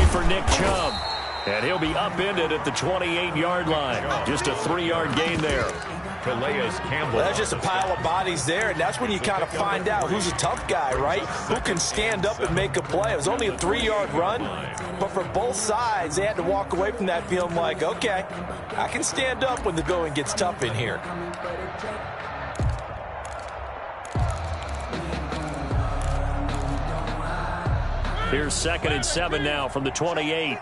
for Nick Chubb. And he'll be upended at the 28-yard line. Just a 3-yard gain there. Calais Campbell. Well, that's just a pile of bodies there, and that's when you kind of find out who's a tough guy, right? Who can stand up and make a play. It was only a 3-yard run, but for both sides, they had to walk away from that feeling like, okay, I can stand up when the going gets tough in here. Here's 2nd and 7 now from the 28.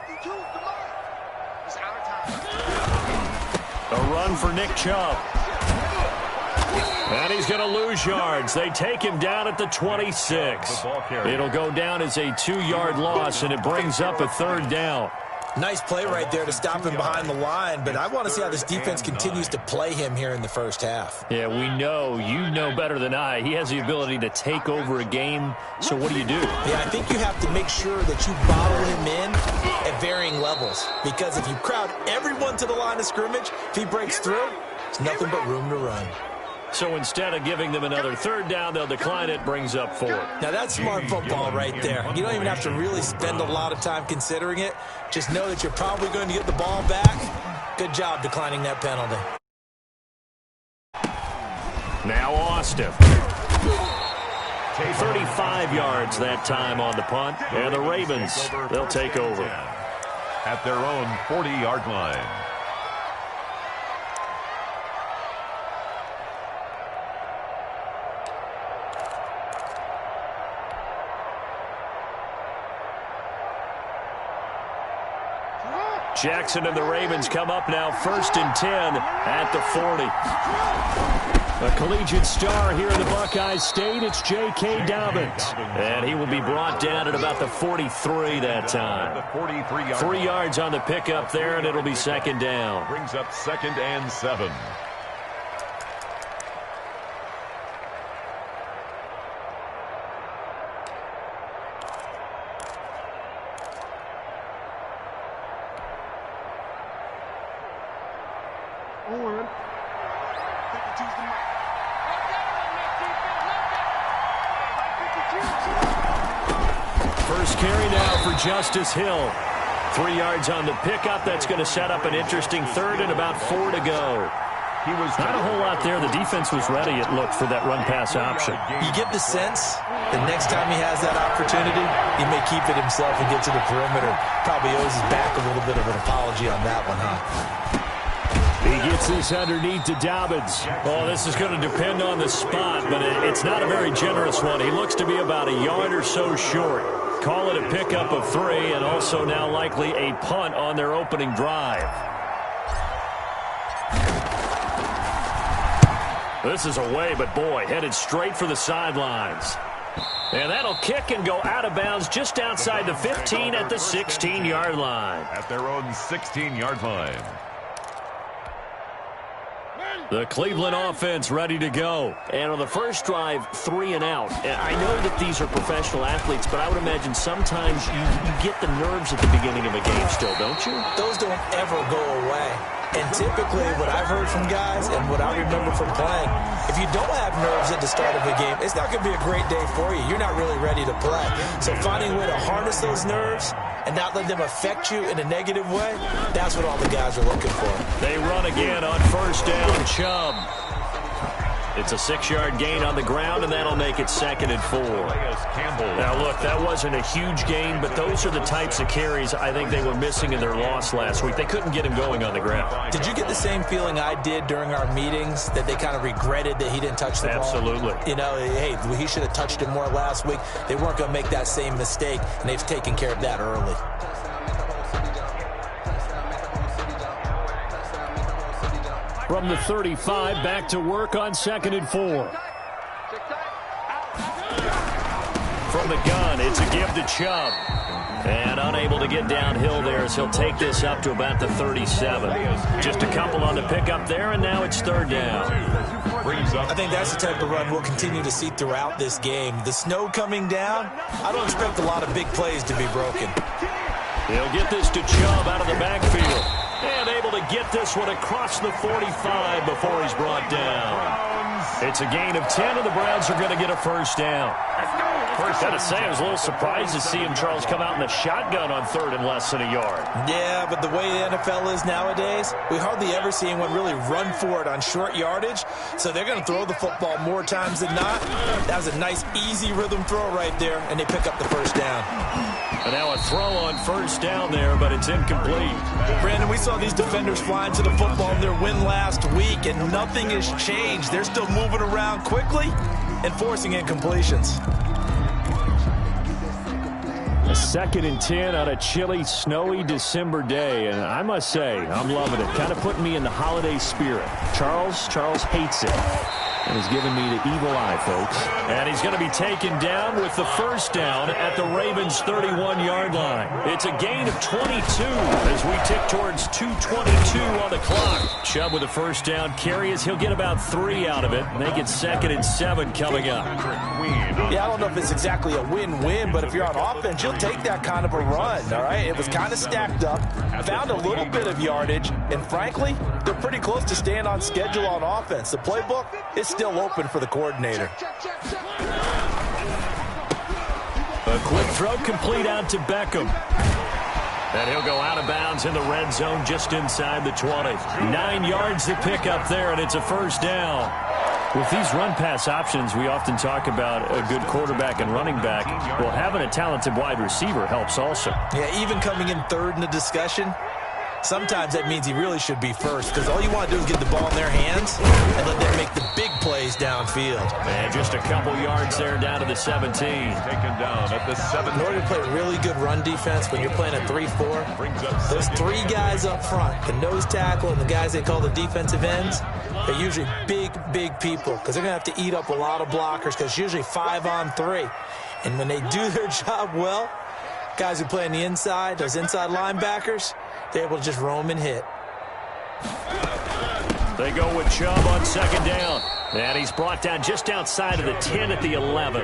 A run for Nick Chubb. And he's going to lose yards. They take him down at the 26. It'll go down as a 2-yard loss, and it brings up a 3rd down. Nice play right there to stop him behind the line, but I want to see how this defense continues to play him here in the first half. Yeah, we know. You know better than I. He has the ability to take over a game, so what do you do? Yeah, I think you have to make sure that you bottle him in at varying levels, because if you crowd everyone to the line of scrimmage, if he breaks through, it's nothing but room to run. So instead of giving them another 3rd down, they'll decline it, brings up 4. Now that's smart football right there. You don't even have to really spend a lot of time considering it. Just know that you're probably going to get the ball back. Good job declining that penalty. Now Austin. 35 yards that time on the punt. And the Ravens, they'll take over. At their own 40-yard line. Jackson and the Ravens come up now 1st and 10 at the 40. A collegiate star here in the Buckeye State, it's J.K. Dobbins. And he will be brought down at about the 43 that time. 3 yards on the pickup there, and it'll be 2nd down. Brings up 2nd and 7. First carry now for Justice Hill. 3 yards on the pickup. That's going to set up an interesting 3rd and about 4 to go. He was not a whole lot there. The defense was ready, it looked, for that run-pass option. You get the sense that next time he has that opportunity, he may keep it himself and get to the perimeter. Probably owes his back a little bit of an apology on that one, huh? He gets this underneath to Dobbins. Oh, this is going to depend on the spot, but it's not a very generous one. He looks to be about a yard or so short. Call it a pickup of 3, and also now likely a punt on their opening drive. This is away, but boy, headed straight for the sidelines. And that'll kick and go out of bounds just outside the 15 at the 16-yard line. At their own 16-yard line. The Cleveland offense ready to go. And on the first drive, 3 and out. I know that these are professional athletes, but I would imagine sometimes you get the nerves at the beginning of a game still, don't you? Those don't ever go away. And typically what I've heard from guys and what I remember from playing, if you don't have nerves at the start of a game, it's not going to be a great day for you. You're not really ready to play. So finding a way to harness those nerves and not let them affect you in a negative way, that's what all the guys are looking for. They run again on 1st down, Chubb. It's a 6-yard gain on the ground, and that'll make it 2nd and 4. Now, look, that wasn't a huge gain, but those are the types of carries I think they were missing in their loss last week. They couldn't get him going on the ground. Did you get the same feeling I did during our meetings, that they kind of regretted that he didn't touch the ball? Absolutely. You know, hey, he should have touched it more last week. They weren't going to make that same mistake, and they've taken care of that early. From the 35, back to work on 2nd and 4. From the gun, it's a give to Chubb. And unable to get downhill there as he'll take this up to about the 37. Just a couple on the pickup there, and now it's 3rd down. I think that's the type of run we'll continue to see throughout this game. The snow coming down, I don't expect a lot of big plays to be broken. He'll get this to Chubb out of the backfield. And able to get this one across the 45 before he's brought down. It's a gain of 10, and the Browns are going to get a 1st down. Gotta say, I was a little surprised to see him, Charles, come out in the shotgun on 3rd and less than a yard. Yeah, but the way the NFL is nowadays, we hardly ever see anyone really run for it on short yardage. So they're going to throw the football more times than not. That was a nice, easy rhythm throw right there, and they pick up the first down. And now a throw on 1st down there, but it's incomplete. Brandon, we saw these defenders flying to the football in their win last week, and nothing has changed. They're still moving around quickly and forcing incompletions. A 2nd and 10 on a chilly, snowy December day, and I must say, I'm loving it. Kind of putting me in the holiday spirit. Charles hates it. And he's giving me the evil eye, folks. And he's going to be taken down with the first down at the Ravens' 31-yard line. It's a gain of 22 as we tick towards 2:22 on the clock. Chubb with a first down carry as he'll get about 3 out of it. Make it 2nd and 7 coming up. Yeah, I don't know if it's exactly a win-win, but if you're on offense, you'll take that kind of a run, all right? It was kind of stacked up, found a little bit of yardage, and frankly, they're pretty close to staying on schedule on offense. The playbook is still open for the coordinator. A quick throw complete out to Beckham. And he'll go out of bounds in the red zone just inside the 20. 9 yards to pick up there, and it's a first down. With these run-pass options, we often talk about a good quarterback and running back. Well, having a talented wide receiver helps also. Yeah, even coming in 3rd in the discussion, sometimes that means he really should be first, because all you want to do is get the ball in their hands and let them make the big plays downfield. And just a couple yards there down to the 17. Taken down at the 7. In order to play really good run defense when you're playing a 3-4, those 3 guys up front, the nose tackle and the guys they call the defensive ends, they're usually big people, because they're going to have to eat up a lot of blockers, because it's usually 5 on 3. And when they do their job well, guys who play on the inside, those inside linebackers, they're able to just roam and hit. They go with Chubb on 2nd down. And he's brought down just outside of the 10 at the 11.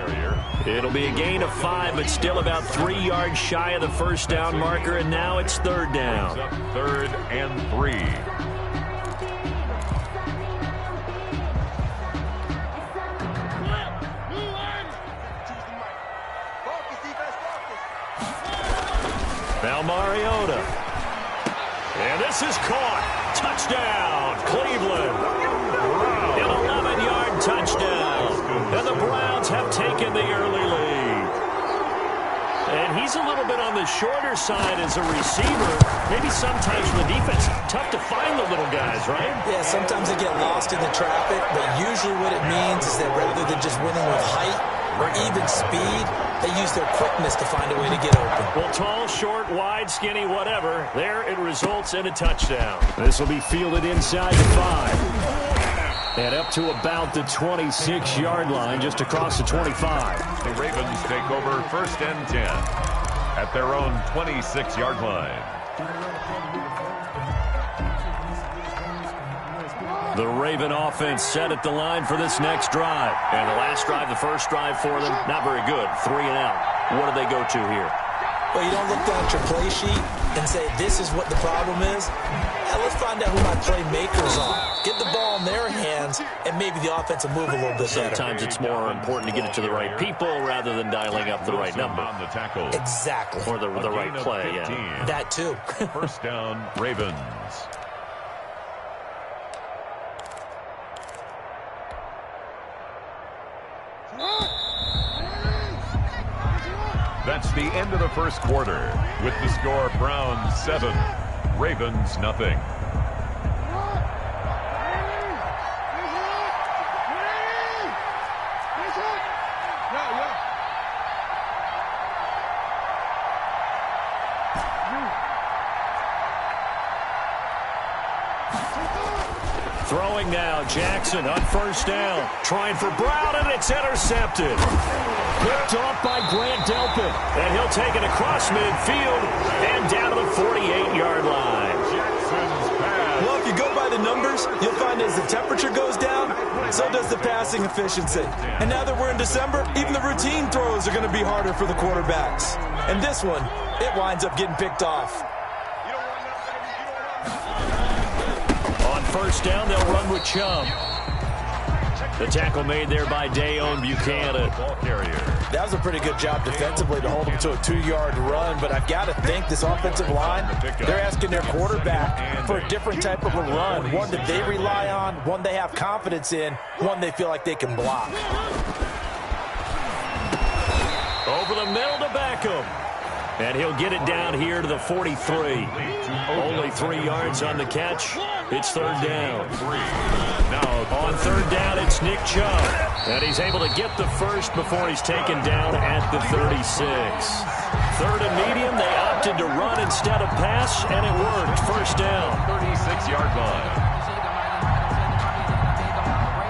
It'll be a gain of 5, but still about 3 yards shy of the first down marker, and now it's 3rd down. 3rd and 3. Now Mariota. And this is caught. Touchdown, Cleveland. An 11-yard touchdown. And the Browns have taken the early lead. And he's a little bit on the shorter side as a receiver. Maybe sometimes from the defense, tough to find the little guys, right? Yeah, sometimes they get lost in the traffic, but usually what it means is that rather than just winning with height or even speed, they use their quickness to find a way to get open. Well, tall, short, wide, skinny, whatever. There it results in a touchdown. This will be fielded inside the 5. And up to about the 26-yard line, just across the 25. The Ravens take over 1st and 10 at their own 26-yard line. The Raven offense set at the line for this next drive. And the last drive, the first drive for them, not very good. 3 and out. What do they go to here? Well, you don't look down at your play sheet and say, this is what the problem is. Now, let's find out who my playmakers are. Get the ball in their hands, and maybe the offense will move a little bit better. Sometimes it's more important to get it to the right people rather than dialing up the right number. On the tackle. Exactly. Or the right play, yeah. That too. 1st down, Ravens. That's the end of the first quarter. With the score, Browns 7, Ravens nothing. Throwing now, Jackson on 1st down. Trying for Brown, and it's intercepted. Picked off by Grant Delpit. And he'll take it across midfield and down to the 48-yard line. Well, if you go by the numbers, you'll find as the temperature goes down, so does the passing efficiency. And now that we're in December, even the routine throws are going to be harder for the quarterbacks. And this one, it winds up getting picked off. On 1st down, they'll run with Chubb. The tackle made there by Dayon Buchanan. Ball carrier. That was a pretty good job defensively to hold him to a 2-yard run, but I've got to think this offensive line, they're asking their quarterback for a different type of a run, one that they rely on, one they have confidence in, one they feel like they can block. Over the middle to Beckham. And he'll get it down here to the 43. Only 3 yards on the catch. It's third down. On third down, it's Nick Chubb. And he's able to get the first before he's taken down at the 36. Third and medium, they opted to run instead of pass, and it worked. First down. 36-yard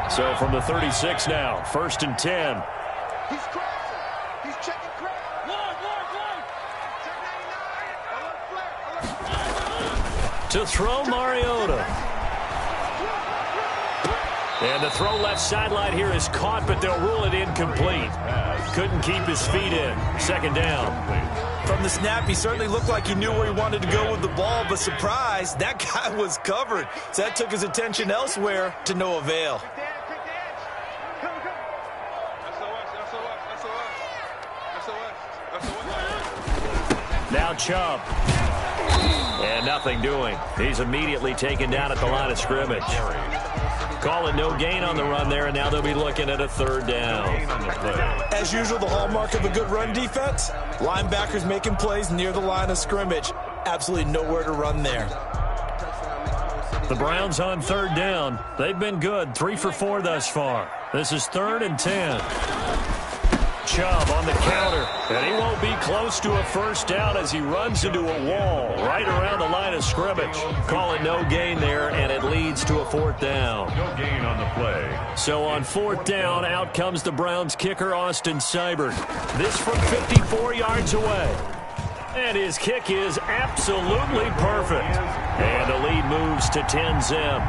line. So from the 36 now, first and 10. He's crossing. He's checking crack. To throw Mariota. And the throw left sideline here is caught, but they'll rule it incomplete. Couldn't keep his feet in. Second down. From the snap, he certainly looked like he knew where he wanted to go with the ball, but surprise, that guy was covered. So that took his attention elsewhere to no avail. Now Chubb. And nothing doing. He's immediately taken down at the line of scrimmage. Calling no gain on the run there, and now they'll be looking at a third down. As usual, the hallmark of a good run defense, linebackers making plays near the line of scrimmage. Absolutely nowhere to run there. The Browns on third down. They've been good, 3 for 4 thus far. This is third and 10. Chubb on the counter, and he won't be close to a first down as he runs into a wall right around the line of scrimmage. Call it no gain there, and it leads to a fourth down. No gain on the play. So on fourth down, out comes the Browns kicker, Austin Seibert. This from 54 yards away. And his kick is absolutely perfect. And the lead moves to 10-zip.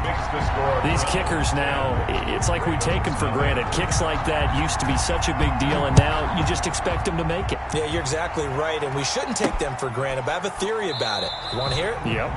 These kickers now, it's like we take them for granted. Kicks like that used to be such a big deal, and now you just expect them to make it. Yeah, you're exactly right, and we shouldn't take them for granted, but I have a theory about it. You want to hear it? Yep.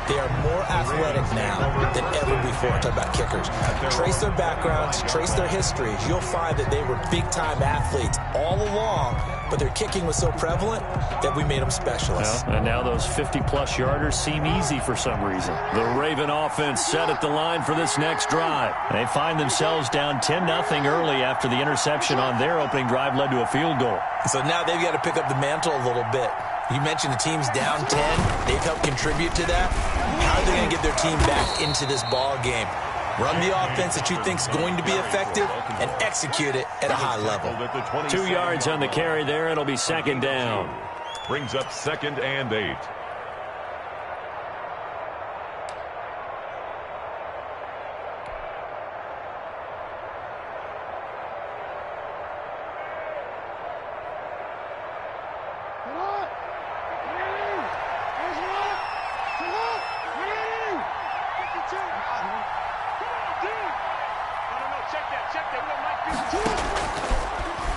They are more athletic now than ever before. Talk about kickers. Trace their backgrounds, trace their histories. You'll find that they were big-time athletes all along, but their kicking was so prevalent that we made them specialists. Well, and now those 50-plus yarders seem easy for some reason. The Raven offense set at the line for this next drive. They find themselves down 10-0 early after the interception on their opening drive led to a field goal. So now they've got to pick up the mantle a little bit. You mentioned the team's down 10. They've helped contribute to that. How are they going to get their team back into this ball game? Run the offense that you think is going to be effective and execute it at a high level. 2 yards on the carry there. It'll be second down. Brings up 2nd and 8.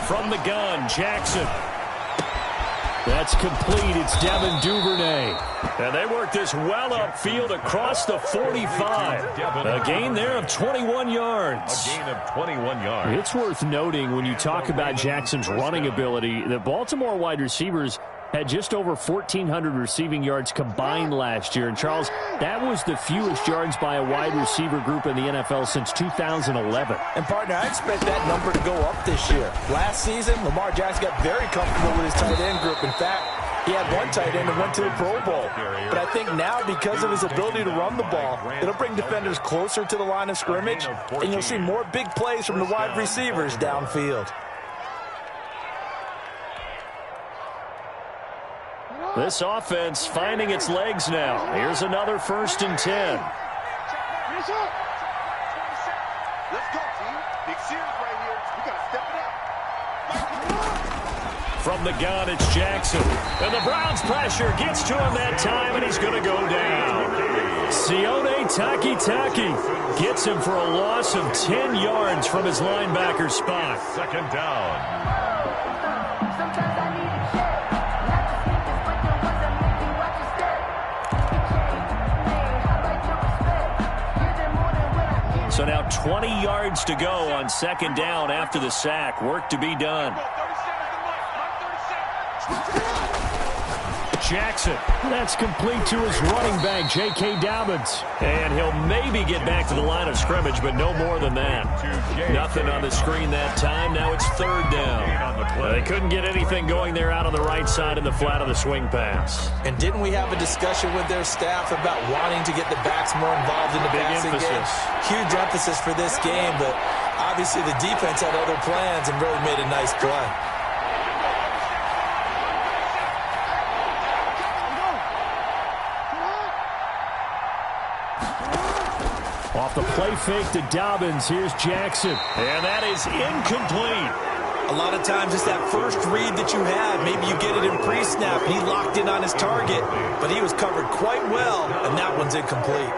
From the gun, Jackson. That's complete. It's Devin Duvernay. And they work this well upfield across the 45. A gain there of 21 yards. A gain of 21 yards. It's worth noting when you talk about Jackson's running ability, the Baltimore wide receivers had just over 1,400 receiving yards combined last year. And, Charles, that was the fewest yards by a wide receiver group in the NFL since 2011. And, partner, I expect that number to go up this year. Last season, Lamar Jackson got very comfortable with his tight end group. In fact, he had one tight end and went to the Pro Bowl. But I think now, because of his ability to run the ball, it'll bring defenders closer to the line of scrimmage, and you'll see more big plays from the wide receivers downfield. This offense finding its legs now. Here's another 1st and 10. Let's go, team. Big series right here. We got to step it up. From the gun, it's Jackson. And the Browns pressure gets to him that time, and he's going to go down. Sione Takitaki gets him for a loss of 10 yards from his linebacker spot. 2nd down. So now 20 yards to go on second down after the sack. Work to be done. Jackson. That's complete to his running back, J.K. Dobbins. And he'll maybe get back to the line of scrimmage, but no more than that. Nothing on the screen that time. Now it's third down. They couldn't get anything going there out on the right side in the flat of the swing pass. And didn't we have a discussion with their staff about wanting to get the backs more involved in the passing game? Huge emphasis for this game, but obviously the defense had other plans and really made a nice play. Off the play fake to Dobbins. Here's Jackson. And that is incomplete. A lot of times it's that first read that you have. Maybe you get it in pre-snap. He locked in on his target, but he was covered quite well, and that one's incomplete.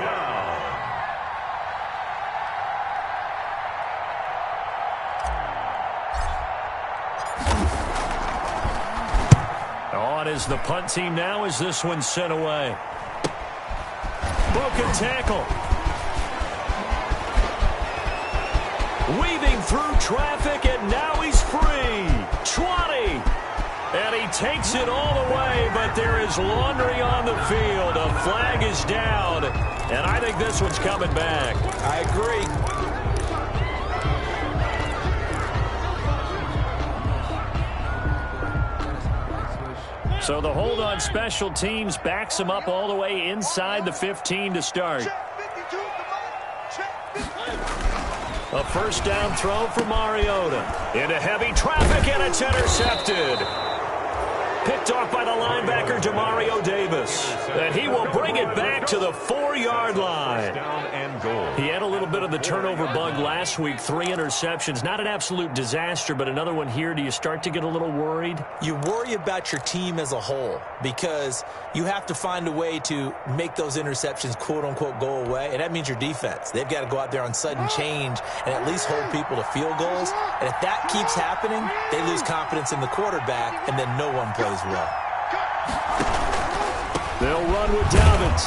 On is the punt team now as this one's sent away. Broken tackle. Weaving through traffic, and now he's free. 20. And he takes it all the way, but there is laundry on the field. A flag is down, and I think this one's coming back. I agree. So the hold on special teams backs him up all the way inside the 15 to start. A first down throw for Mariota. Into heavy traffic, and it's intercepted. Picked off by the linebacker, Demario Davis. And he will bring it back to the 4-yard line. Down and goal. He had a little bit of the turnover bug last week. 3 interceptions. Not an absolute disaster, but another one here. Do you start to get a little worried? You worry about your team as a whole because you have to find a way to make those interceptions, quote-unquote, go away, and that means your defense. They've got to go out there on sudden change and at least hold people to field goals. And if that keeps happening, they lose confidence in the quarterback, and then no one plays well. They'll run with Dobbins.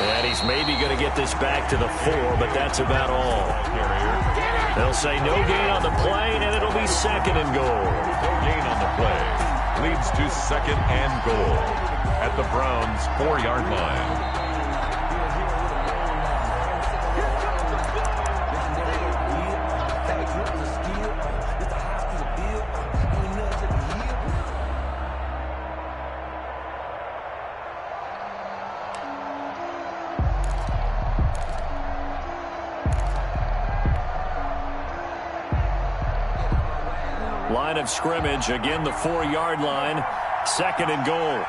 And he's maybe going to get this back to the 4, but that's about all. They'll say no gain on the play, and it'll be second and goal. No gain on the play. Leads to second and goal at the Browns' 4-yard line. Line of scrimmage, again the 4-yard line, second and goal.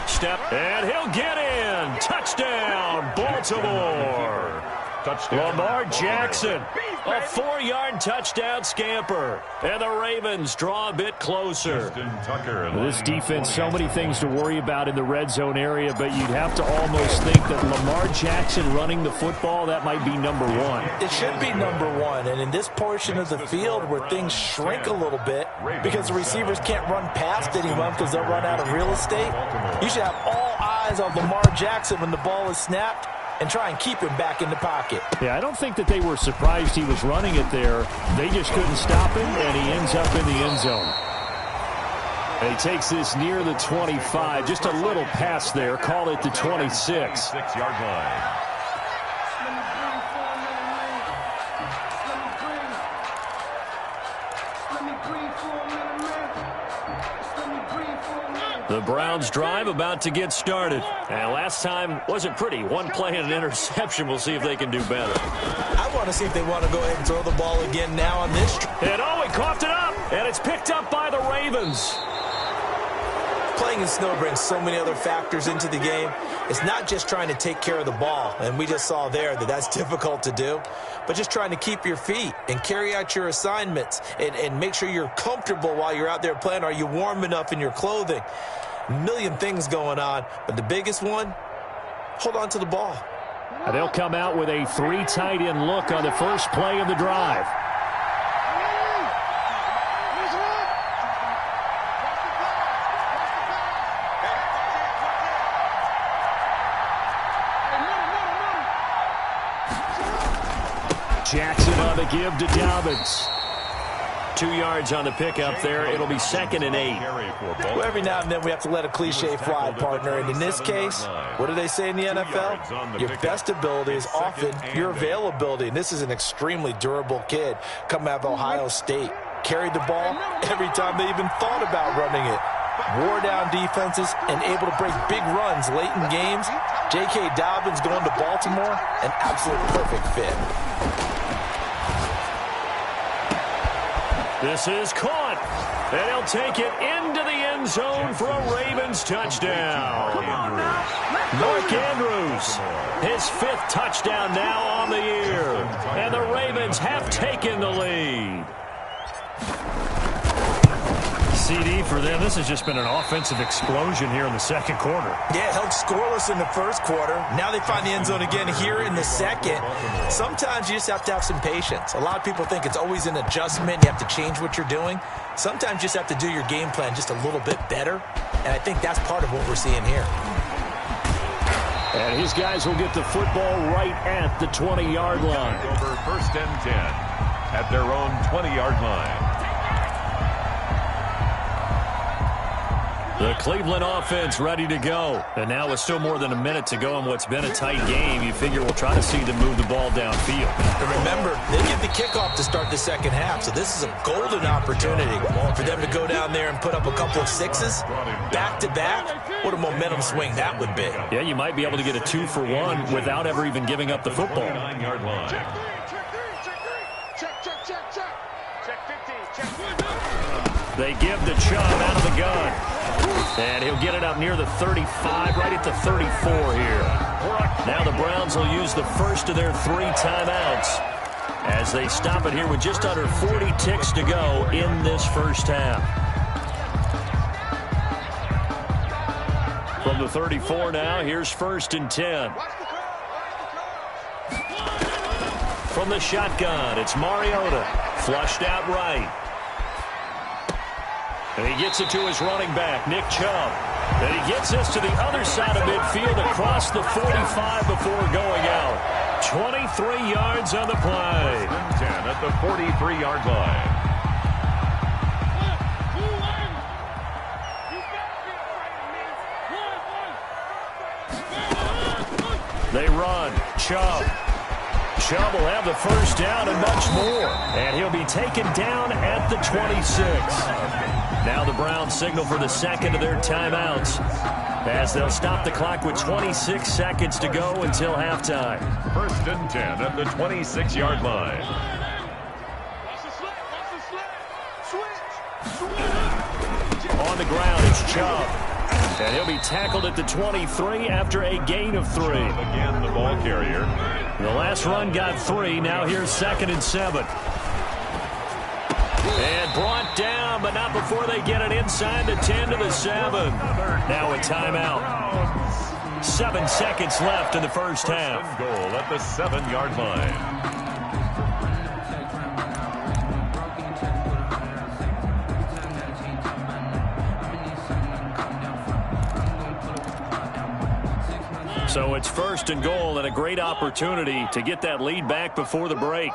Step, and he'll get in. Touchdown, Baltimore. Touchdown. Lamar Jackson, a 4-yard touchdown scamper. And the Ravens draw a bit closer. This defense, so many things to worry about in the red zone area, but you'd have to almost think that Lamar Jackson running the football, that might be number 1. It should be number 1, and in this portion of the field where things shrink a little bit because the receivers can't run past anyone because they'll run out of real estate, you should have all eyes on Lamar Jackson when the ball is snapped and try and keep him back in the pocket. Yeah, I don't think that they were surprised he was running it there. They just couldn't stop him, and he ends up in the end zone. And he takes this near the 25, just a little pass there. Call it the 26. 6-yard line. The Browns drive about to get started. And last time wasn't pretty. One play and an interception. We'll see if they can do better. I want to see if they want to go ahead and throw the ball again now on this. And oh, he coughed it up. And it's picked up by the Ravens. Playing in snow brings so many other factors into the game. It's not just trying to take care of the ball, and we just saw there that that's difficult to do, but just trying to keep your feet and carry out your assignments and make sure you're comfortable while you're out there playing. Are you warm enough in your clothing? A million things going on, but the biggest one, hold on to the ball. They'll come out with a 3 tight end look on the first play of the drive. Jackson on the give to Dobbins. 2 yards on the pickup there. It'll be 2nd and 8. Well, every now and then we have to let a cliche fly, partner. And in this case, what do they say in the NFL? Your best ability is often your availability. And this is an extremely durable kid coming out of Ohio State. Carried the ball every time they even thought about running it. Wore down defenses and able to break big runs late in games. J.K. Dobbins going to Baltimore, an absolute perfect fit. This is caught, and he'll take it into the end zone for a Ravens touchdown. Mark Andrews, his 5th touchdown now on the year, and the Ravens have taken the lead. CD for them. This has just been an offensive explosion here in the second quarter. Yeah, held scoreless in the first quarter. Now they find the end zone again here in the second. Sometimes you just have to have some patience. A lot of people think it's always an adjustment. You have to change what you're doing. Sometimes you just have to do your game plan just a little bit better. And I think that's part of what we're seeing here. And his guys will get the football right at the 20-yard line. Over 1st and 10 at their own 20-yard line. The Cleveland offense ready to go. And now with still more than a minute to go in what's been a tight game, you figure we'll try to see them move the ball downfield. And remember, they get the kickoff to start the second half, so this is a golden opportunity for them to go down there and put up a couple of sixes back-to-back. What a momentum swing that would be. Yeah, you might be able to get a 2-for-1 without ever even giving up the football. 9-yard line. They give the Chubb out of the gun. And he'll get it up near the 35, right at the 34 here. Now the Browns will use the first of their 3 timeouts as they stop it here with just under 40 ticks to go in this first half. From the 34 now, here's 1st and 10. From the shotgun, it's Mariota. Flushed out right. And he gets it to his running back, Nick Chubb. And he gets this to the other side of midfield across the 45 before going out. 23 yards on the play. 10 at the 43-yard line. They run. Chubb. Chubb will have the first down and much more. And he'll be taken down at the 26. Now the Browns signal for the second of their timeouts as they'll stop the clock with 26 seconds to go until halftime. 1st and 10 at the 26-yard line. On the ground is Chubb. And he'll be tackled at the 23 after a gain of 3. Again, the ball carrier. The last run got 3. Now here's 2nd and 7. And brought down, but not before they get it inside the 10 to the 7. Now a timeout. 7 seconds left in the first half. Goal at the 7-yard line. So it's 1st and goal and a great opportunity to get that lead back before the break.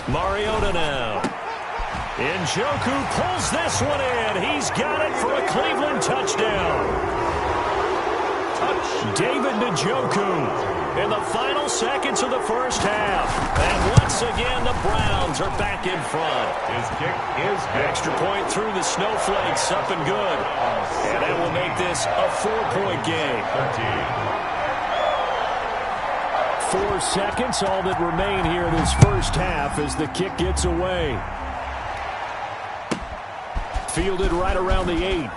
Mariota now. Njoku pulls this one in. He's got it for a Cleveland touchdown. David Njoku in the final seconds of the first half. And once again, the Browns are back in front. His kick is good. Extra point through the snowflakes, up and good. And that will make this a 4-point game. 4 seconds, all that remain here in this first half as the kick gets away. Fielded right around the 8.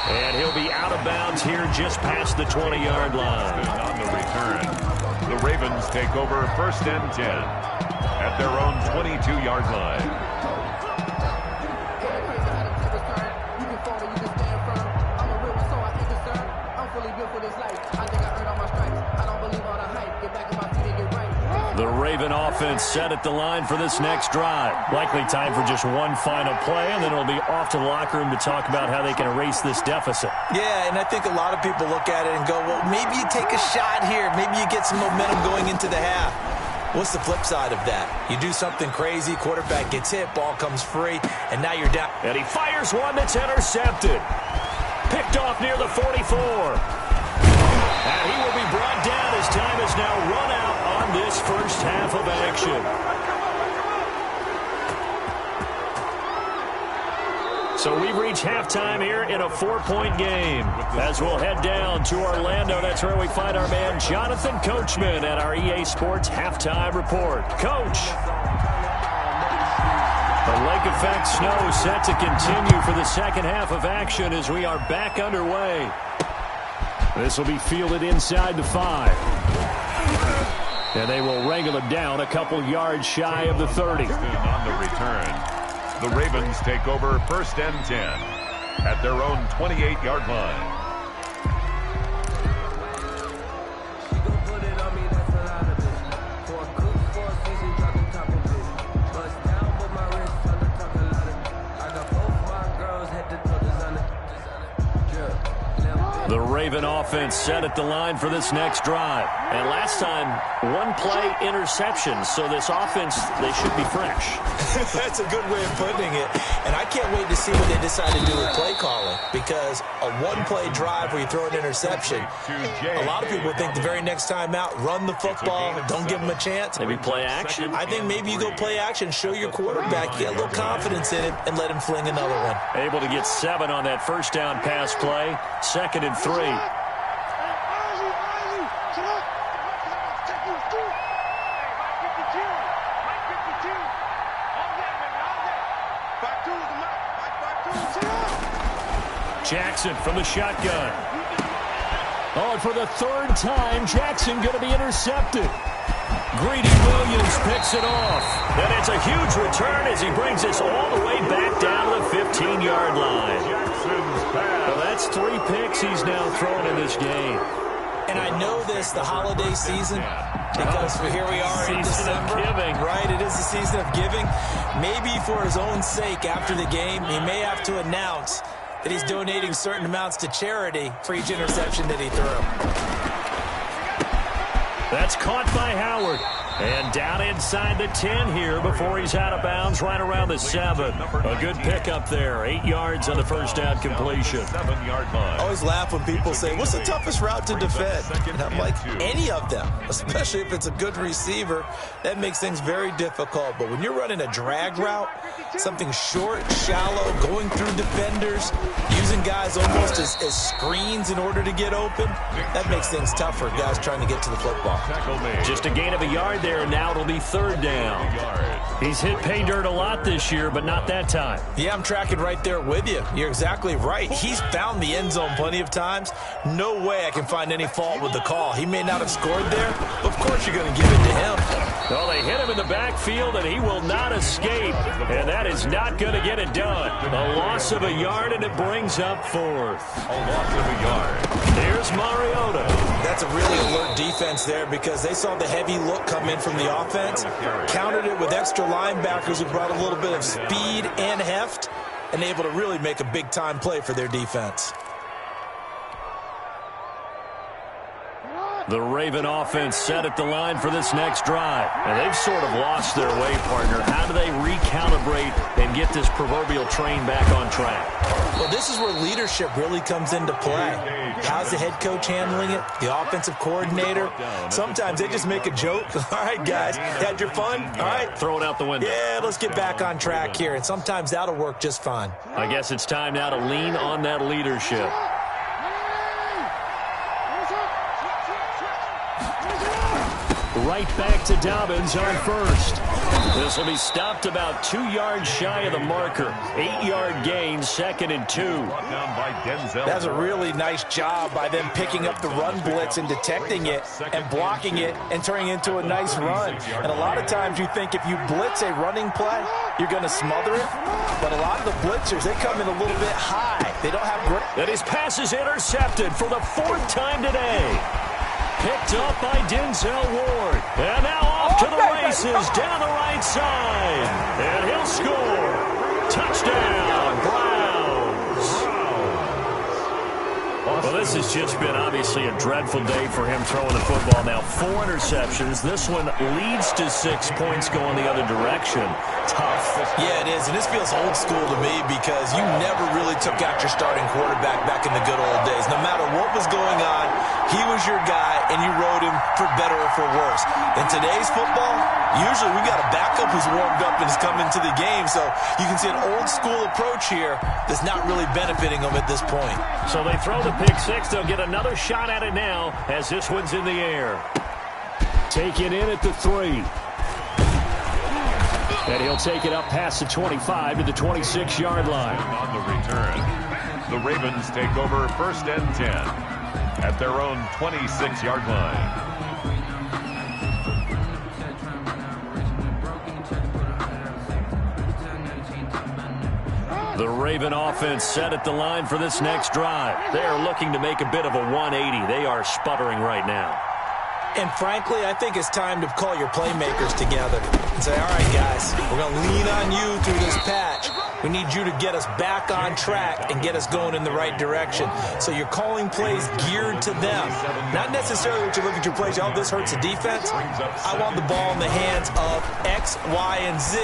And he'll be out of bounds here just past the 20-yard line. On the return, the Ravens take over 1st and 10 at their own 22-yard line. The Raven offense set at the line for this next drive. Likely time for just one final play, and then it'll be off to the locker room to talk about how they can erase this deficit. Yeah, and I think a lot of people look at it and go, well, maybe you take a shot here. Maybe you get some momentum going into the half. What's the flip side of that? You do something crazy, quarterback gets hit, ball comes free, and now you're down. And he fires one that's intercepted. Picked off near the 44. And he will be brought down as time is now run out on this first half of action. So we've reached halftime here in a 4-point game. As we'll head down to Orlando, that's where we find our man Jonathan Coachman at our EA Sports Halftime Report. Coach. The lake effect snow set to continue for the second half of action as we are back underway. This will be fielded inside the 5. And they will wrangle it down a couple yards shy of the 30. On the return, the Ravens take over 1st and 10 at their own 28-yard line. The Raven offense set at the line for this next drive. And last time, one play interception. So this offense, they should be fresh. That's a good way of putting it. And I can't wait to see what they decide to do with play calling. Because a one-play drive where you throw an interception, a lot of people think the very next time out, run the football, don't give them a chance. Maybe play action? I think maybe you go play action, show your quarterback, get a little confidence in it, and let him fling another one. Able to get 7 on that first down pass play. 2nd and 3. Jackson from the shotgun. Oh, and for the 3rd time, Jackson going to be intercepted. Greedy Williams picks it off. And it's a huge return as he brings us all the way back down to the 15-yard line. Well, that's 3 picks he's now thrown in this game. And I know this, the holiday season, because here we are in December. Right, it is the season of giving. Maybe for his own sake after the game, he may have to announce that he's donating certain amounts to charity for each interception that he threw. That's caught by Howard. And down inside the 10 here before he's out of bounds right around the 7. A good pickup there. 8 yards on the first down completion. 7-yard line. I always laugh when people say, what's the toughest route to defend? And I'm like, any of them, especially if it's a good receiver. That makes things very difficult. But when you're running a drag route, something short, shallow, going through defenders, using guys almost as screens in order to get open, that makes things tough for guys trying to get to the football. Just a gain of a yard there, and now it'll be 3rd down. He's hit pay dirt a lot this year, but not that time. Yeah, I'm tracking right there with you. You're exactly right. He's found the end zone plenty of times. No way I can find any fault with the call. He may not have scored there, but of course you're going to give it to him. Well, they hit him in the backfield, and he will not escape. And that is not going to get it done. A loss of a yard, and it brings up 4th. A loss of a yard. Here's Mariota. That's a really alert defense there because they saw the heavy look come in from the offense, countered it with extra linebackers who brought a little bit of speed and heft, and able to really make a big-time play for their defense. The Raven offense set at the line for this next drive. And they've sort of lost their way, partner. How do they recalibrate and get this proverbial train back on track? Well, this is where leadership really comes into play. How's the head coach handling it? The offensive coordinator? Sometimes they just make a joke. All right, guys, had your fun? All right. Throw it out the window. Yeah, let's get back on track here. And sometimes that'll work just fine. I guess it's time now to lean on that leadership. Right back to Dobbins on 1st. This will be stopped about 2 yards shy of the marker. 8-yard gain, 2nd and 2. That's a really nice job by them picking up the run blitz and detecting it and blocking it and turning it into a nice run. And a lot of times you think if you blitz a running play, you're going to smother it. But a lot of the blitzers, they come in a little bit high. They don't have great. And his pass is intercepted for the 4th time today. Picked up by Denzel Ward. And now off to the races down the right side. And he'll score. Touchdown, Browns. Well, this has just been obviously a dreadful day for him throwing the football. Now 4 interceptions. This one leads to 6 points going the other direction. Tough. Yeah, it is, and this feels old school to me because you never really took out your starting quarterback back in the good old days. No matter what was going on, he was your guy, and you rode him for better or for worse. In today's football, usually we got a backup who's warmed up and is coming to the game, so you can see an old school approach here that's not really benefiting them at this point. So they throw the pick six. They'll get another shot at it now as this one's in the air. Taken in at the 3. And he'll take it up past the 25 to the 26-yard line. On the return, the Ravens take over 1st and 10 at their own 26-yard line. The Raven offense set at the line for this next drive. They are looking to make a bit of a 180. They are sputtering right now. And frankly, I think it's time to call your playmakers together and say, all right, guys, we're going to lean on you through this patch. We need you to get us back on track and get us going in the right direction. So you're calling plays geared to them. Not necessarily what you look at your plays, oh, this hurts the defense. I want the ball in the hands of X, Y, and Z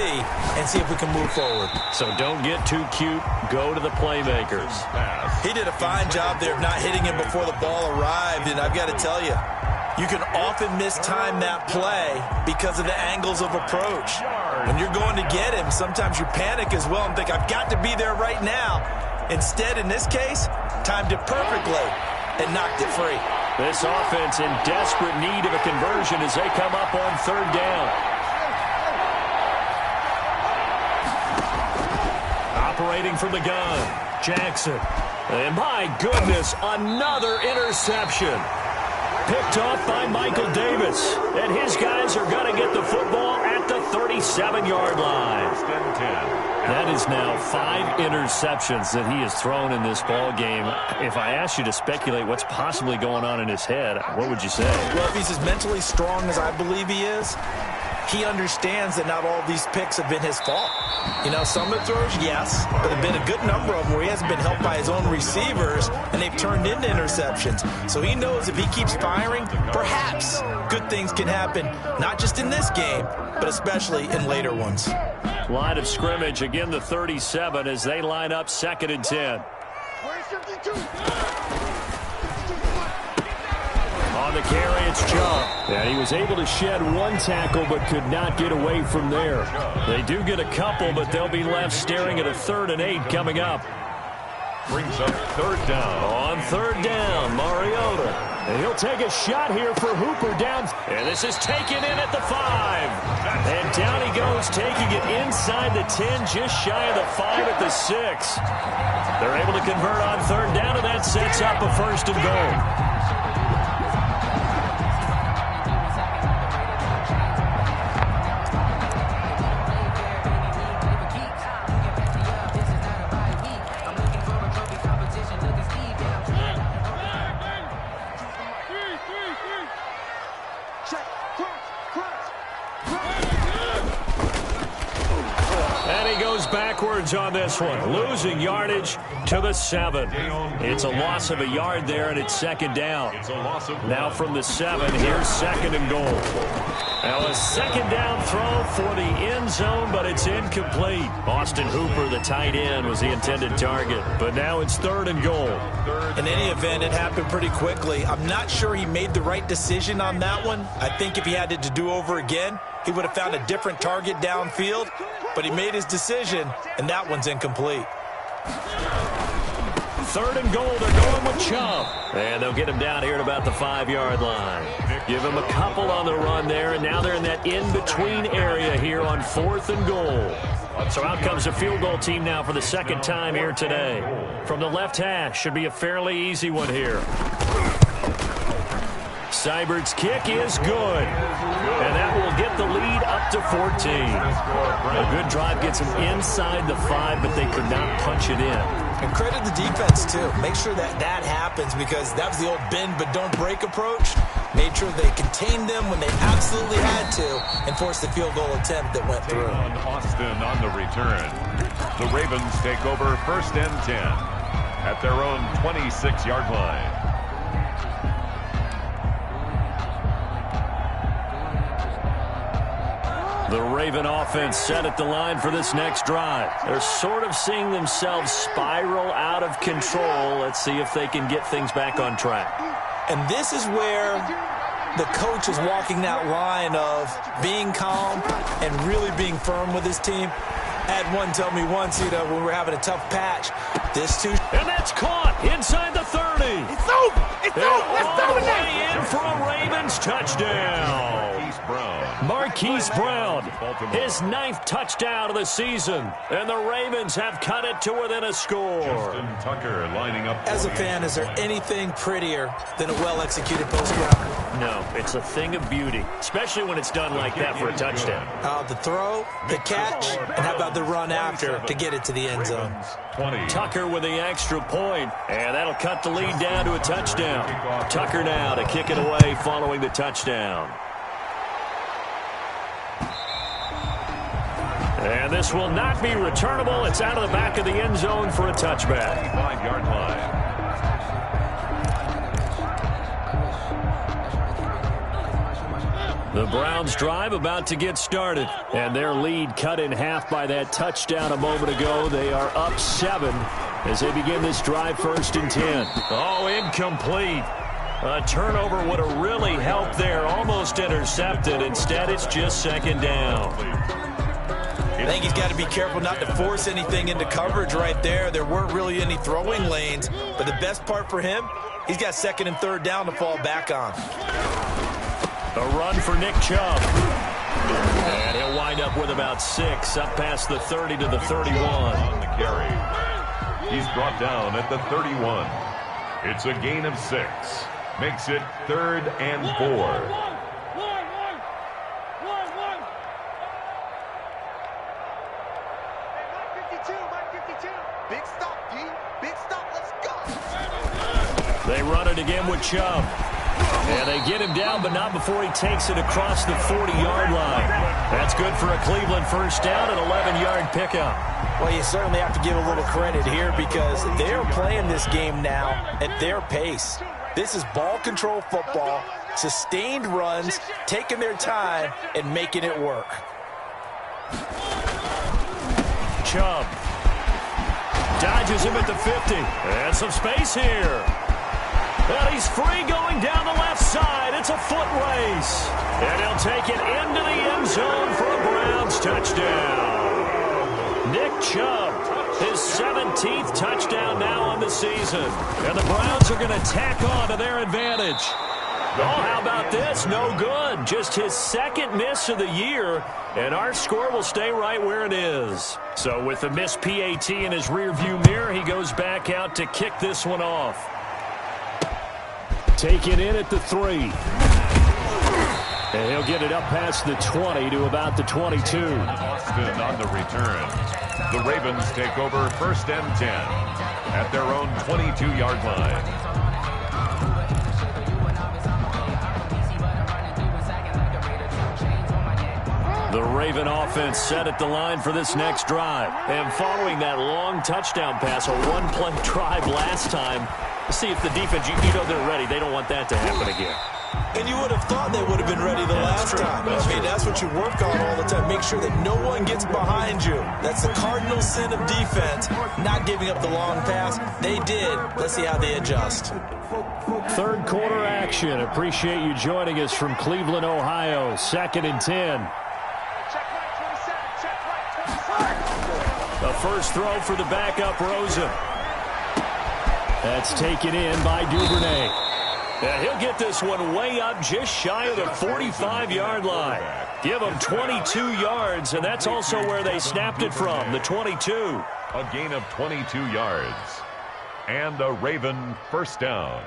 and see if we can move forward. So don't get too cute. Go to the playmakers. He did a fine job there of not hitting him before the ball arrived, and I've got to tell you, you can often mistime that play because of the angles of approach. When you're going to get him, sometimes you panic as well and think, I've got to be there right now. Instead, in this case, timed it perfectly and knocked it free. This offense in desperate need of a conversion as they come up on 3rd down. Operating from the gun, Jackson. And my goodness, another interception. Picked off by Michael Davis. And his guys are going to get the football at the 37-yard line. That is now 5 interceptions that he has thrown in this ball game. If I asked you to speculate what's possibly going on in his head, what would you say? Well, if he's as mentally strong as I believe he is, he understands that not all these picks have been his fault. You know, some of the throws, yes, but there have been a good number of them where he hasn't been helped by his own receivers, and they've turned into interceptions. So he knows if he keeps firing, perhaps good things can happen, not just in this game, but especially in later ones. Line of scrimmage, again the 37 as they line up 2nd and 10. On the carry, it's Chubb. And he was able to shed 1 tackle but could not get away from there. They do get a couple, but they'll be left staring at a 3rd and 8 coming up. Brings up 3rd down. On 3rd down, Mariota. And he'll take a shot here for Hooper down. And this is taken in at the 5. And down he goes, taking it inside the 10, just shy of the 5 at the 6. They're able to convert on 3rd down, and that sets up a 1st and goal. Backwards on this one, losing yardage to the 7. It's a loss of a yard there, and it's 2nd down. Now from the 7, here's 2nd and goal. Now a 2nd down throw for the end zone, but it's incomplete. Austin Hooper, the tight end, was the intended target, but now it's 3rd and goal. In any event, it happened pretty quickly. I'm not sure he made the right decision on that one. I think if he had it to do over again, he would have found a different target downfield, but he made his decision, and that one's incomplete. 3rd and goal, they're going with Chubb. And they'll get him down here at about the 5-yard line. Give him a couple on the run there, and now they're in that in-between area here on 4th and goal. So out comes the field goal team now for the 2nd time here today. From the left hash, should be a fairly easy one here. Seibert's kick is good. And that will get the lead up to 14. A good drive gets them inside the 5, but they could not punch it in. And credit the defense, too. Make sure that that happens because that was the old bend but don't break approach. Made sure they contained them when they absolutely had to and forced the field goal attempt that went through. Austin on the return. The Ravens take over 1st and 10 at their own 26-yard line. The Raven offense set at the line for this next drive. They're sort of seeing themselves spiral out of control. Let's see if they can get things back on track. And this is where the coach is walking that line of being calm and really being firm with his team. I had one tell me once, when we were having a tough patch, this too. And that's caught inside the 30. It's over. It's over. Let's All the dominate. way in for a Ravens touchdown. Marquise Brown, his 9th touchdown of the season, and the Ravens have cut it to within a score. Justin Tucker lining up. As a fan, is there anything prettier than a well-executed post route? No, it's a thing of beauty, especially when it's done like that for a touchdown. The throw, the catch, and how about the run after to get it to the end zone? 20. Tucker with the extra point, and that'll cut the lead down to a touchdown. Tucker now to kick it away following the touchdown. And this will not be returnable. It's out of the back of the end zone for a touchback. 5-yard line. The Browns drive about to get started, and their lead cut in half by that touchdown a moment ago. They are up 7 as they begin this drive, 1st and 10. Oh, incomplete. A turnover would have really helped there, almost intercepted. Instead, it's just 2nd down. I think he's got to be careful not to force anything into coverage right there. There weren't really any throwing lanes, but the best part for him, he's got 2nd and 3rd down to fall back on. A run for Nick Chubb. And he'll wind up with about 6, up past the 30 to the 31. On the carry. He's brought down at the 31. It's a gain of 6. Makes it 3rd and 4. Big stop, D. Big stop. Let's go. They run it again with Chubb. And they get him down, but not before he takes it across the 40-yard line. That's good for a Cleveland 1st down and 11-yard pickup. Well, you certainly have to give a little credit here because they're playing this game now at their pace. This is ball control football, sustained runs, taking their time, and making it work. Chubb dodges him at the 50. And some space here. And he's free going down the left side. It's a foot race. And he'll take it into the end zone for a Browns touchdown. Nick Chubb, his 17th touchdown now on the season. And the Browns are going to tack on to their advantage. Oh, how about this? No good. Just his 2nd miss of the year, and our score will stay right where it is. So with the missed PAT in his rearview mirror, he goes back out to kick this one off. Take it in at the 3. And he'll get it up past the 20 to about the 22. Austin on the return. The Ravens take over 1st and 10 at their own 22-yard line. The Raven offense set at the line for this next drive. And following that long touchdown pass, a one-play drive last time, see if the defense, you know they're ready. They don't want that to happen again. And you would have thought they would have been ready the last time. I mean, that's what you work on all the time. Make sure that no one gets behind you. That's the cardinal sin of defense, not giving up the long pass. They did. Let's see how they adjust. 3rd quarter action. Appreciate you joining us from Cleveland, Ohio. 2nd and 10. The first throw for the backup, Rosen. That's taken in by Duvernay. And he'll get this one way up just shy of the 45-yard line. Give him 22 yards, and that's also where they snapped it from, the 22. A gain of 22 yards. And a Raven 1st down.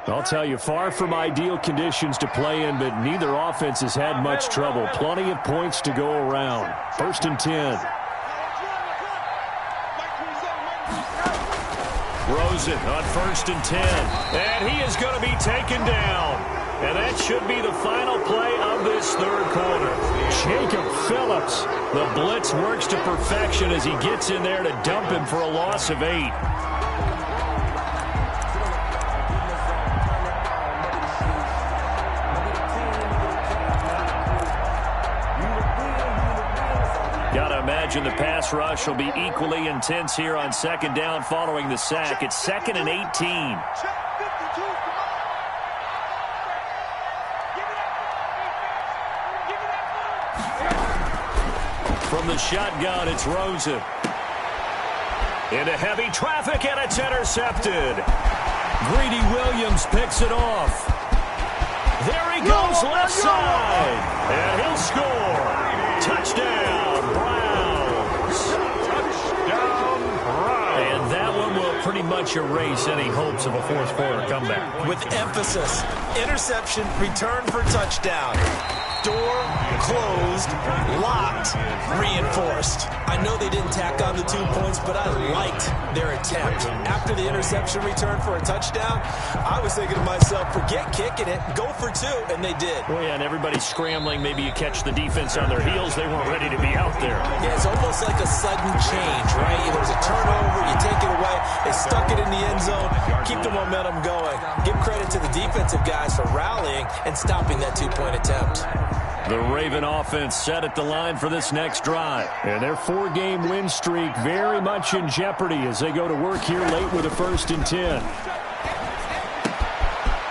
I'll tell you, far from ideal conditions to play in, but neither offense has had much trouble. Plenty of points to go around. 1st and 10. Rosen on 1st and 10. And he is going to be taken down. And that should be the final play of this 3rd quarter. Jacob Phillips. The blitz works to perfection as he gets in there to dump him for a loss of 8. imagine the pass rush will be equally intense here on second down following the sack. It's 2nd and 18. From the shotgun, it's Rosen. Into heavy traffic, and it's intercepted. Greedy Williams picks it off. There he goes, left side. And he'll score. Touchdown, Browns. Touchdown, Browns. And that one will pretty much erase any hopes of a fourth quarter comeback. With emphasis, interception, return for touchdown. Door closed, locked, reinforced. I know they didn't tack on the 2 points, but I liked their attempt. After the interception return for a touchdown, I was thinking to myself, forget kicking it, go for 2, and they did. Well, yeah, and everybody's scrambling. Maybe you catch the defense on their heels. They weren't ready to be out there. Yeah, it's almost like a sudden change, right? There's a turnover, you take it away, they stuck it in the end zone, keep the momentum going. Give credit to the defensive guys for rallying and stopping that 2-point attempt. The Raven offense set at the line for this next drive. And their 4-game win streak very much in jeopardy as they go to work here late with a 1st and 10.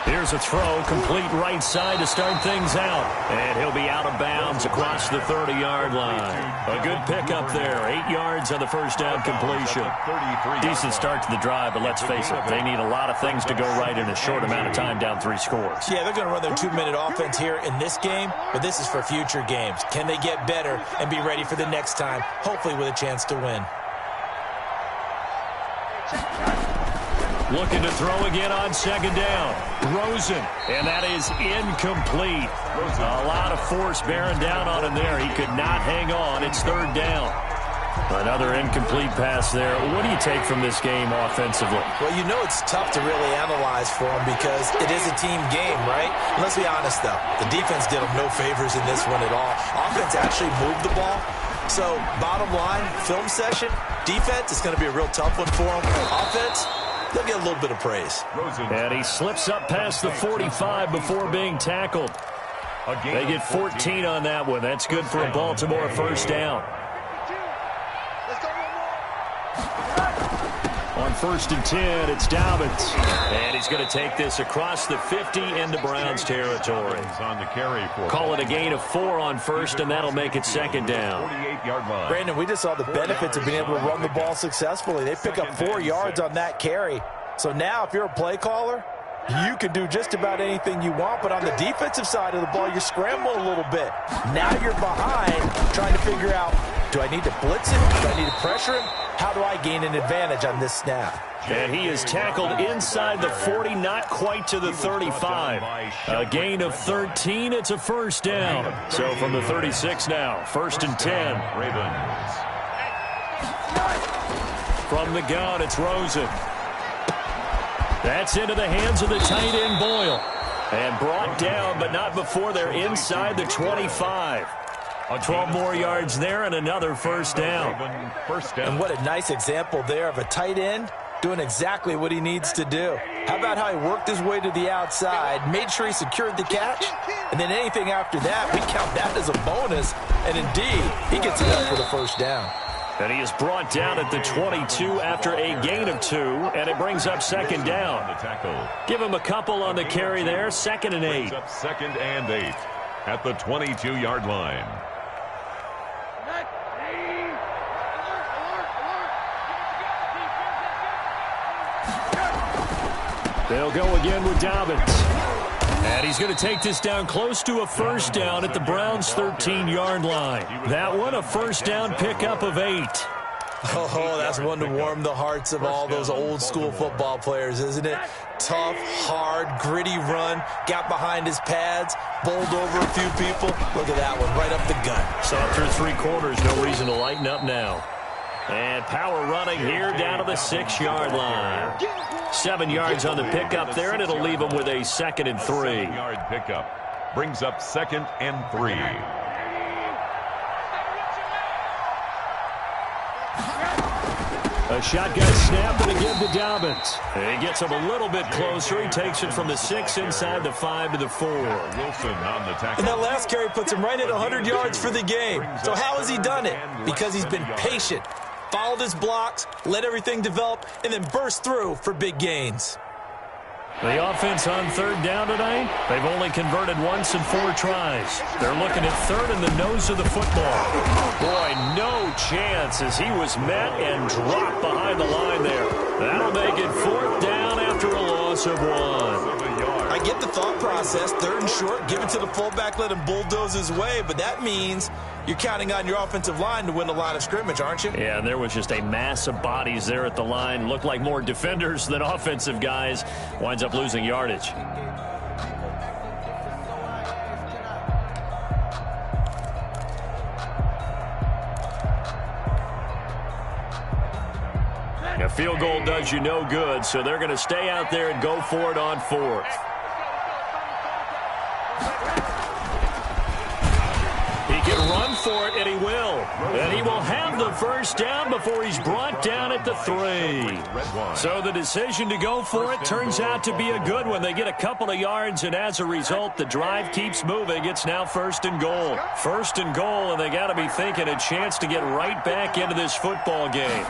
Here's a throw, complete right side to start things out. And he'll be out of bounds across the 30-yard line. A good pickup there, 8 yards on the first down completion. Decent start to the drive, but let's face it, they need a lot of things to go right in a short amount of time down 3 scores. Yeah, they're going to run their 2-minute offense here in this game, but this is for future games. Can they get better and be ready for the next time, hopefully with a chance to win? Looking to throw again on 2nd down. Rosen, and that is incomplete. A lot of force bearing down on him there. He could not hang on. It's 3rd down. Another incomplete pass there. What do you take from this game offensively? Well, you know it's tough to really analyze for them because it is a team game, right? And let's be honest, though. The defense did them no favors in this one at all. Offense actually moved the ball. So, bottom line, film session, defense is going to be a real tough one for them. Offense, they'll get a little bit of praise. And he slips up past the 45 before being tackled. They get 14 on that one. That's good for a Baltimore 1st down. On 1st and 10, it's Dobbins. And he's going to take this across the 50 into Browns territory. Call it a gain of 4 on 1st, and that'll make it 2nd down. Brandon, we just saw the benefits of being able to run the ball successfully. They pick up 4 yards on that carry. So now if you're a play caller, you can do just about anything you want, but on the defensive side of the ball, you're scrambling a little bit. Now you're behind trying to figure out, do I need to blitz him? Do I need to pressure him? How do I gain an advantage on this snap? And he is tackled inside the 40, not quite to the 35. A gain of 13, it's a 1st down. So from the 36 now, 1st and 10. Ravens. From the gun, it's Rosen. That's into the hands of the tight end Boyle. And brought down, but not before they're inside the 25. 12 more yards there and another 1st down. And what a nice example there of a tight end doing exactly what he needs to do. How about how he worked his way to the outside, made sure he secured the catch, and then anything after that, we count that as a bonus. And indeed, he gets it up for the 1st down. And he is brought down at the 22 after a gain of 2, and it brings up 2nd down. Give him a couple on the carry there, 2nd and 8. 2nd and 8 at the 22-yard line. They'll go again with Dobbins. And he's going to take this down close to a 1st down at the Browns' 13-yard line. That one, a 1st down pickup of 8. Oh, that's one to warm the hearts of all those old-school football players, isn't it? Tough, hard, gritty run, got behind his pads, bowled over a few people. Look at that one, right up the gut. So after 3 quarters, no reason to lighten up now. And power running here down to the 6-yard line. 7 yards on the pickup there, and it'll leave them with a 2nd and 3. 7-yard pickup brings up 2nd and 3. A shotgun snap and a give to Dobbins. He gets him a little bit closer. He takes it from the 6 inside the 5 to the 4. Wilson on the tackle. And that last carry puts him right at 100 yards for the game. So how has he done it? Because he's been patient, followed his blocks, let everything develop, and then burst through for big gains. The offense on third down tonight, they've only converted once in 4 tries. They're looking at third in the nose of the football. Boy, no chance as he was met and dropped behind the line there. That'll make it 4th down after a loss of 1. I get the thought process, third and short, give it to the fullback, let him bulldoze his way, but that means you're counting on your offensive line to win the line of scrimmage, aren't you? Yeah, and there was just a mass of bodies there at the line. Looked like more defenders than offensive guys. Winds up losing yardage. A field goal does you no good, so they're going to stay out there and go for it on 4th. He can run for it, and he will. And he will have the first down before he's brought down at the 3. So the decision to go for it turns out to be a good one. They get a couple of yards, and as a result, the drive keeps moving. It's now 1st and goal. 1st and goal, and they got to be thinking a chance to get right back into this football game.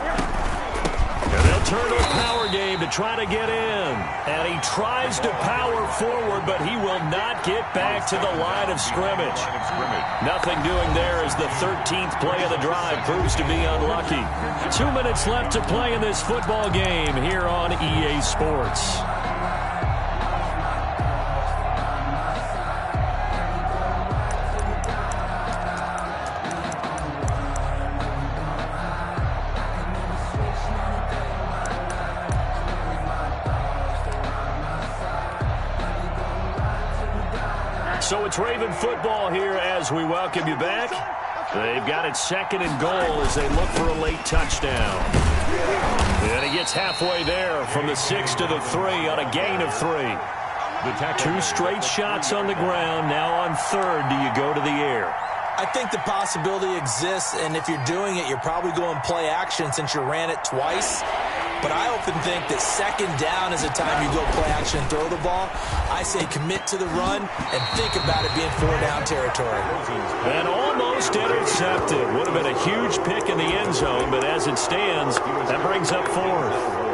And they'll turn to a power game to try to get in. And he tries to power forward, but he will not get back to the line of scrimmage. Nothing doing there as the 13th play of the drive proves to be unlucky. 2 minutes left to play in this football game here on EA Sports. So it's Raven football here as we welcome you back. They've got it 2nd and goal as they look for a late touchdown. And he gets halfway there from the 6 to the 3 on a gain of 3. 2 straight shots on the ground. Now on 3rd, do you go to the air? I think the possibility exists, and if you're doing it, you're probably going play action since you ran it twice. But I often think that 2nd down is the time you go play action and throw the ball. I say commit to the run and think about it being 4-down territory. And almost intercepted. Would have been a huge pick in the end zone, but as it stands, that brings up 4th.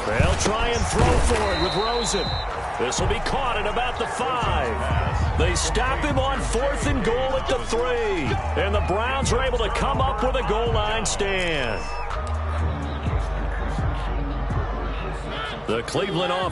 They'll try and throw for it with Rosen. This will be caught at about the 5. They stop him on 4th and goal at the 3. And the Browns are able to come up with a goal line stand. The Cleveland offense.